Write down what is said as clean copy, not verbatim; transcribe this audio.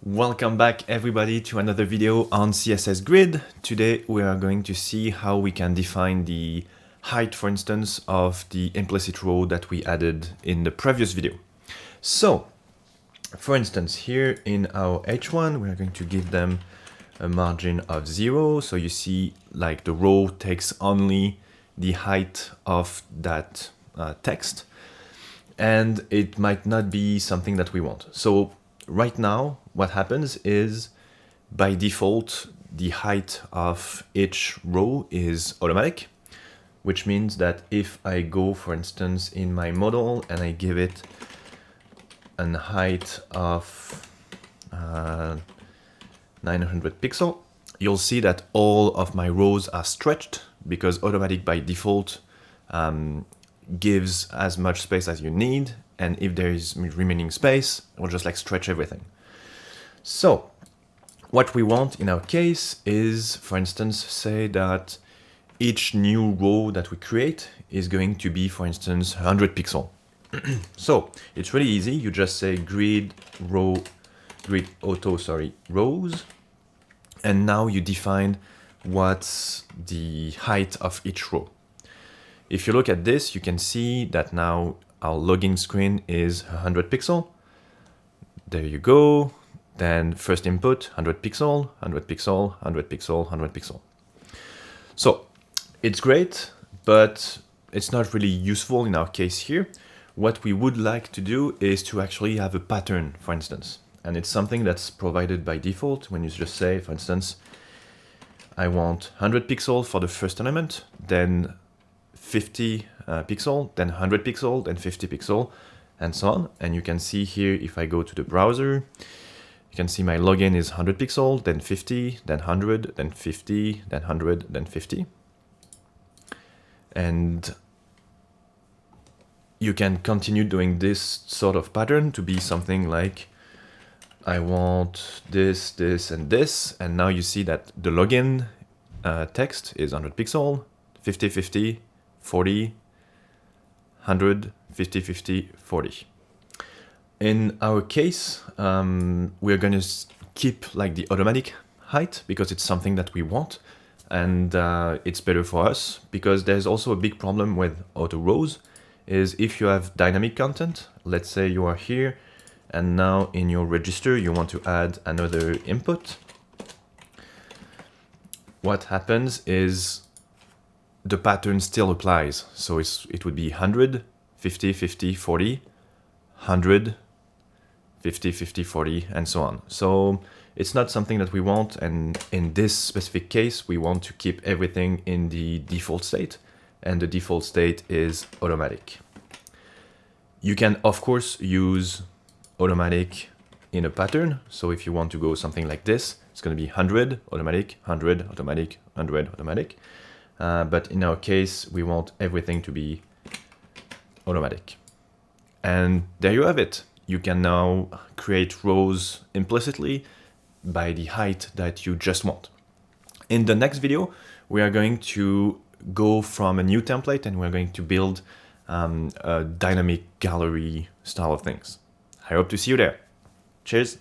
Welcome back everybody to another video on CSS Grid. Today we are going to see how we can define the height, for instance, of the implicit row that we added in the previous video. So, for instance, here in our H1, we are going to give them a margin of 0. So you see like the row takes only the height of that text, and it might not be something that we want. So right now, what happens is, by default, the height of each row is automatic, which means that if I go, for instance, in my model and I give it a height of 900 pixels, you'll see that all of my rows are stretched because automatic by default gives as much space as you need, and if there is remaining space, it will just like stretch everything. So what we want in our case is, for instance, say that each new row that we create is going to be, for instance, 100 pixels. So it's really easy. You just say grid auto rows, and now you define what's the height of each row. If you look at this, you can see that now our login screen is 100 pixels. There you go. Then first input, 100 pixels, 100 pixels, 100 pixels, 100 pixels. So it's great, but it's not really useful in our case here. What we would like to do is to actually have a pattern, for instance. And it's something that's provided by default when you just say, for instance, I want 100 pixels for the first element, then 50 pixels, then 100 pixels, then 50 pixels, and so on. And you can see here, if I go to the browser, you can see my login is 100 pixels, then 50, then 100, then 50, then 100, then 50. And you can continue doing this sort of pattern to be something like, I want this, this, and this. And now you see that the login text is 100 pixels, 50, 50, 40, 100, 50, 50, 40. In our case, we're going to keep like the automatic height because it's something that we want, and it's better for us, because there's also a big problem with auto rows is if you have dynamic content. Let's say you are here and now in your register you want to add another input. What happens is the pattern still applies. So it would be 100, 50, 50, 40, 100, 50, 50, 40, and so on. So it's not something that we want, and in this specific case, we want to keep everything in the default state, and the default state is automatic. You can, of course, use automatic in a pattern. So if you want to go something like this, it's going to be 100, automatic, 100, automatic, 100, automatic. But in our case, we want everything to be automatic. And there you have it. You can now create rows implicitly by the height that you just want. In the next video, we are going to go from a new template and we're going to build a dynamic gallery style of things. I hope to see you there. Cheers.